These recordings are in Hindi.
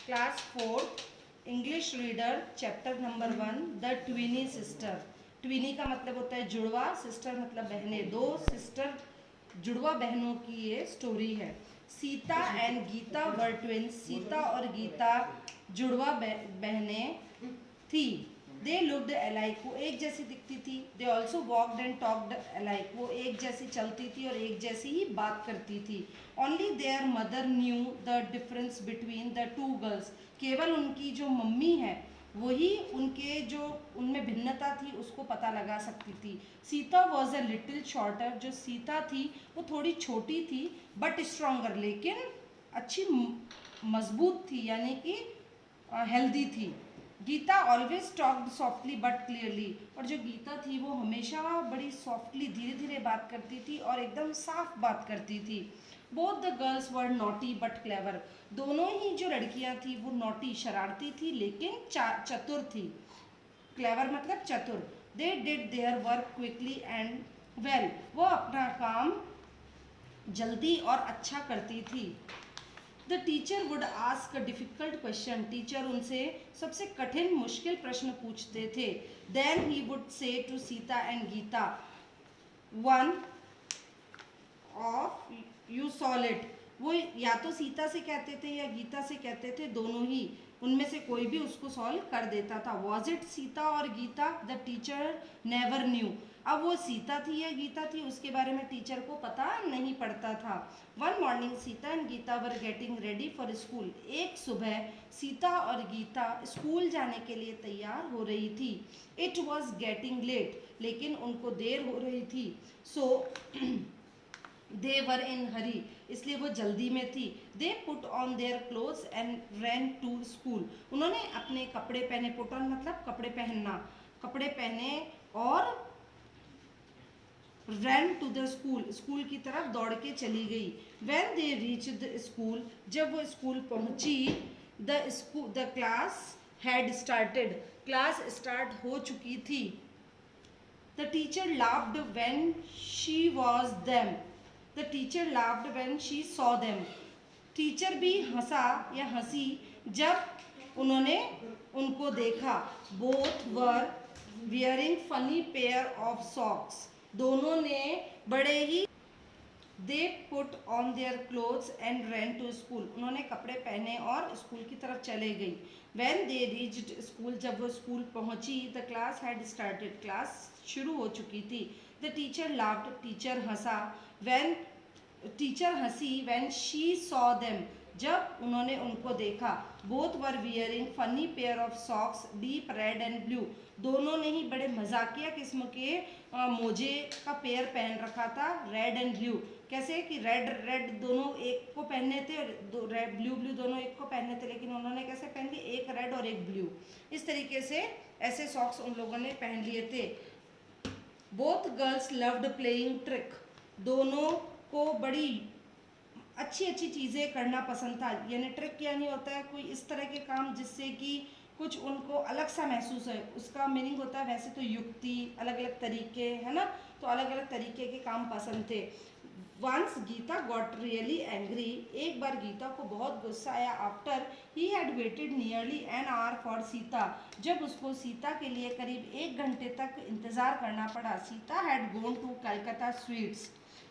Class 4 English reader chapter number 1 the twinny sister. Twinny का मतलब होता है जुड़वा, सिस्टर मतलब बहनें। दो सिस्टर जुड़वा बहनों की ये स्टोरी है। Sita and Gita were twins. Sita और गीता जुड़वा बहनें थी। दे लुक्ड अलाइक, वो एक जैसी दिखती थी। They also walked and talked alike, वो एक जैसी चलती थी और एक जैसी ही बात करती थी। Only there mother new the difference between the two girls, केवल उनकी जो मम्मी है वही उनके जो उनमें भिन्नता थी उसको पता लगा सकती थी। Sita was a little shorter, जो सीता थी वो थोड़ी छोटी थी, बट स्ट्रॉन्गर, लेकिन अच्छी मजबूत थी, यानी कि हेल्दी थी। Gita always talked softly but clearly, और जो गीता थी वो हमेशा बड़ी सॉफ्टली धीरे धीरे बात करती थी और एकदम साफ बात करती थी। Both the girls were naughty but clever, दोनों ही जो लड़कियां थी वो नॉटी शरारती थी लेकिन चतुर थी। क्लेवर मतलब चतुर। They did their work quickly and well, वो अपना काम जल्दी और अच्छा करती थी। The teacher would ask a difficult question, teacher उनसे सबसे कठिन मुश्किल प्रश्न पूछते थे। Then he would say to Sita and Gita, one of you solve it, वो या तो सीता से कहते थे या गीता से कहते थे, दोनों ही उनमें से कोई भी उसको सॉल्व कर देता था। वॉज इट सीता और Gita, the teacher never knew, अब वो सीता थी या गीता थी उसके बारे में टीचर को पता नहीं पड़ता था। One morning Sita and Gita were getting ready for school, एक सुबह सीता और गीता स्कूल जाने के लिए तैयार हो रही थी। इट वॉज गेटिंग लेट, लेकिन उनको देर हो रही थी। सो दे वर इन हरी, इसलिए वो जल्दी में थी। They put on their clothes and ran to school, उन्होंने अपने कपड़े पहने, पुट ऑन मतलब कपड़े पहनना, कपड़े पहने और ran to the school, school की तरफ दौड़ के चली गई। When they reach the school, जब वो स्कूल पहुंची, the class had started, class start हो चुकी थी। The teacher laughed when she was them, the teacher laughed when she saw them, teacher भी हंसा या हंसी जब उन्होंने उनको देखा। Both were wearing funny pair of socks, दोनों ने बड़े ही, they put on their clothes and ran to school, उन्होंने कपड़े पहने और स्कूल की तरफ चले गई। व्हेन दे रीच्ड स्कूल, जब वो स्कूल पहुंची, the class had started, class शुरू हो चुकी थी। The teacher laughed, teacher Hansa. When teacher हंसी व्हेन शी सॉ देम, जब उन्होंने उनको देखा। Both were wearing funny pair of socks deep red and blue, दोनों ने ही बड़े मजाकिया किस्म के मोजे का पेयर पहन रखा था, रेड एंड ब्लू। कैसे कि रेड रेड दोनों एक को पहनने थे और दो रेड ब्लू ब्लू दोनों एक को पहनने थे, लेकिन उन्होंने कैसे पहन लिए, एक रेड और एक ब्लू, इस तरीके से ऐसे सॉक्स उन लोगों ने पहन लिए थे। Both girls loved playing trick, दोनों को बड़ी अच्छी अच्छी चीज़ें करना पसंद था। यानी ट्रिक यानी होता है कोई इस तरह के काम जिससे कि कुछ उनको अलग सा महसूस है, उसका मीनिंग होता है वैसे तो युक्ति, अलग अलग तरीके, है ना, तो अलग अलग तरीके के काम पसंद थे। Once Gita got really angry, एक बार गीता को बहुत गुस्सा आया। After he had waited nearly an hour for Sita, जब उसको सीता के लिए करीब 1 घंटे तक इंतज़ार करना पड़ा। Sita had gone to Calcutta sweets,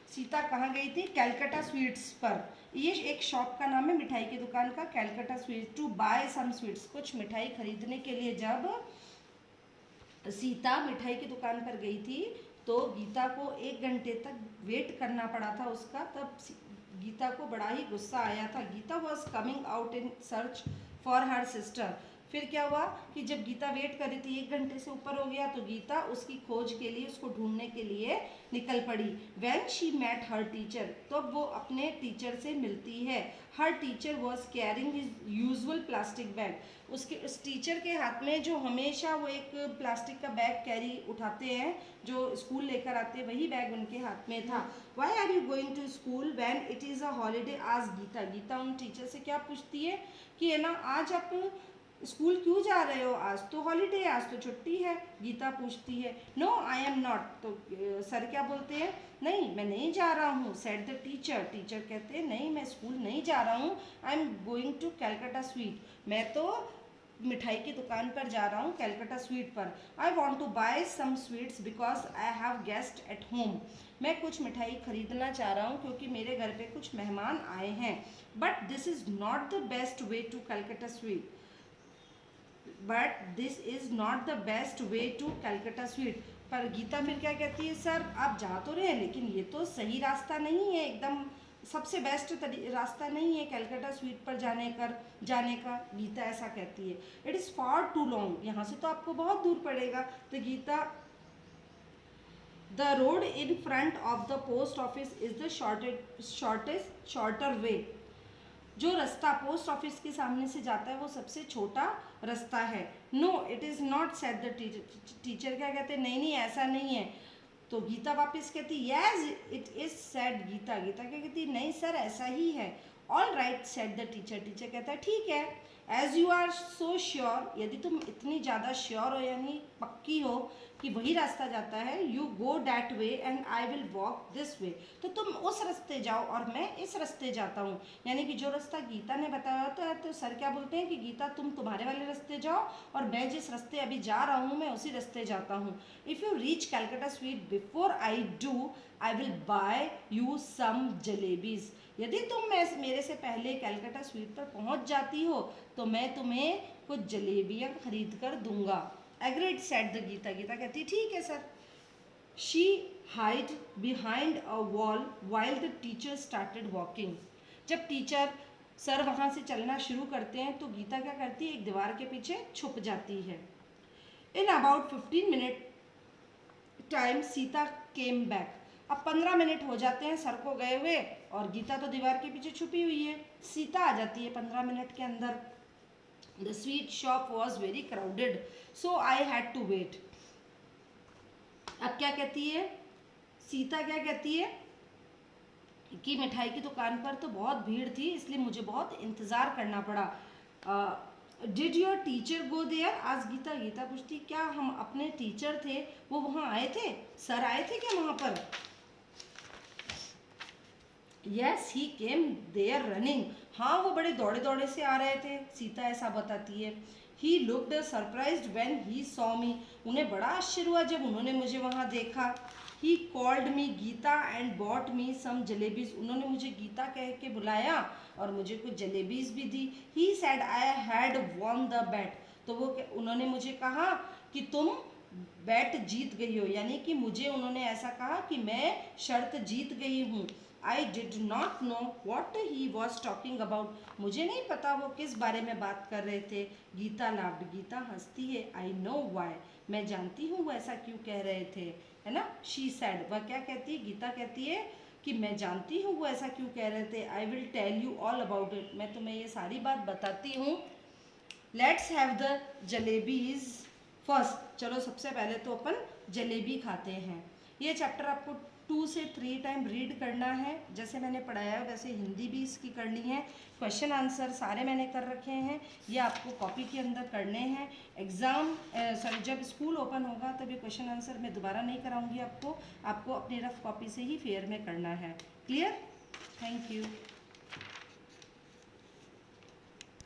Sita कहाँ गई थी, कैलकाटा स्वीट्स पर, ये एक शॉप का नाम है मिठाई की दुकान का, Calcutta sweets, to buy some sweets, कुछ मिठाई खरीदने के लिए। जब सीता मिठाई की दुकान पर गई थी तो गीता को 1 घंटे तक वेट करना पड़ा था उसका, तब गीता को बड़ा ही गुस्सा आया था। Gita was coming out in search for her sister, फिर क्या हुआ कि जब गीता वेट कर रही थी, 1 घंटे से ऊपर हो गया, तो गीता उसकी खोज के लिए, उसको ढूंढने के लिए निकल पड़ी। When she met her teacher, तो वो अपने टीचर से मिलती है। Her teacher was carrying his usual plastic bag, उसके उस टीचर के हाथ में जो हमेशा वो एक प्लास्टिक का बैग कैरी उठाते हैं, जो स्कूल लेकर आते हैं, वही बैग उनके हाथ में था। Why are you going to school when it is a holiday, आज गीता, गीता उन टीचर से क्या पूछती है कि है ना, आज आप स्कूल क्यों जा रहे हो, आज तो हॉलीडे है, आज तो छुट्टी है। गीता पूछती है नो आई एम नॉट, तो सर क्या बोलते हैं, नहीं मैं नहीं जा रहा हूँ। सेड द टीचर, टीचर कहते हैं नहीं मैं स्कूल नहीं जा रहा हूँ, I am going to Calcutta sweet, मैं तो मिठाई की दुकान पर जा रहा हूँ, कैलकाटा स्वीट पर। I want to buy some sweets because I have guest at home, मैं कुछ मिठाई खरीदना चाह रहा हूँ क्योंकि मेरे घर पे कुछ मेहमान आए हैं। But this is not the best way to Calcutta sweet, but this is not the best way to Calcutta sweet. पर गीता फिर क्या कहती है, सर आप जा तो रहे हैं लेकिन ये तो सही रास्ता नहीं है, एकदम सबसे बेस्ट रास्ता नहीं है कैलकाटा स्वीट पर जाने का। गीता ऐसा कहती है, it is far too long, यहाँ से तो आपको बहुत दूर पड़ेगा। तो Gita, the road in front of the post office is the shorter way, जो रास्ता पोस्ट ऑफिस के सामने से जाता है वो सबसे छोटा रास्ता है। No it is not, said the teacher, teacher क्या कहते हैं, नहीं नहीं ऐसा नहीं है। तो गीता वापस कहती yes it is, said Gita, Gita क्या कहती नहीं सर ऐसा ही है। All right said the teacher, teacher कहता है ठीक है। As you are so sure, यदि तुम इतनी ज़्यादा श्योर हो यानी पक्की हो कि वही रास्ता जाता है, you go that way and I will walk this way, तो तुम उस रास्ते जाओ और मैं इस रास्ते जाता हूँ। यानी कि जो रास्ता गीता ने बताया होता है, तो सर क्या बोलते हैं कि गीता तुम तुम्हारे वाले रास्ते जाओ और मैं जिस रास्ते अभी जा रहा हूँ मैं उसी रास्ते जाता हूँ। If you reach Calcutta sweet before I do, I will buy you some jalebis, यदि तुम मेरे से पहले कैलकाटा स्वीट पर पहुँच जाती हो तो मैं तुम्हें कुछ जलेबियाँ खरीद कर दूंगा। Agreed said the Gita, Gita कहती ठीक है sir. She hide behind a wall while the teacher started walking, जब टीचर सर वहाँ से चलना शुरू करते हैं तो गीता क्या करती है, एक दीवार के पीछे छुप जाती है। In about 15 minute time Sita came back, अब 15 मिनट हो जाते हैं सर को गए हुए और गीता तो दीवार के पीछे छुपी हुई है। सीता आ जाती है 15 मिनट के अंदर। The sweet shop was very crowded so I had to wait. अब क्या कहती है सीता, क्या कहती है कि मिठाई की दुकान पर तो बहुत भीड़ थी इसलिए मुझे बहुत इंतज़ार करना पड़ा। Did your teacher go there, आज गीता, गीता पूछती क्या हम अपने टीचर थे वो वहाँ आए थे, सर आए थे क्या वहाँ पर। Yes he came there running, हाँ वो बड़े दौड़े दौड़े से आ रहे थे, सीता ऐसा बताती है। He looked surprised when he saw me, उन्हें बड़ा आश्चर्य हुआ जब उन्होंने मुझे वहाँ देखा। He called me Gita and bought me some jalebis, उन्होंने मुझे गीता कह के बुलाया और मुझे कुछ जलेबीज भी दी। He said I had won the bet, तो वो उन्होंने मुझे कहा कि तुम बैट जीत गई हो, यानी कि मुझे उन्होंने ऐसा कहा कि मैं शर्त जीत गई हूँ। I did not know what he was talking about, मुझे नहीं पता वो किस बारे में बात कर रहे थे। गीता लाफ्ड, गीता हंसती है। आई नो वाई, मैं जानती हूँ वो ऐसा क्यों कह रहे थे, है ना। शी सैड, वह क्या कहती है, गीता कहती है कि मैं जानती हूँ वो ऐसा क्यों कह रहे थे। I will tell you all about it, मैं तुम्हें ये सारी बात बताती हूँ। Let's have the jalebis first, चलो सबसे पहले तो अपन जलेबी खाते हैं। ये चैप्टर आपको 2 से 3 टाइम रीड करना है, जैसे मैंने पढ़ाया है वैसे हिंदी भी इसकी करनी है। क्वेश्चन आंसर सारे मैंने कर रखे हैं, ये आपको कॉपी के अंदर करने हैं। एग्ज़ाम सॉरी जब स्कूल ओपन होगा तब ये क्वेश्चन आंसर मैं दोबारा नहीं कराऊंगी आपको अपनी रफ कॉपी से ही फेयर में करना है। Clear, thank you.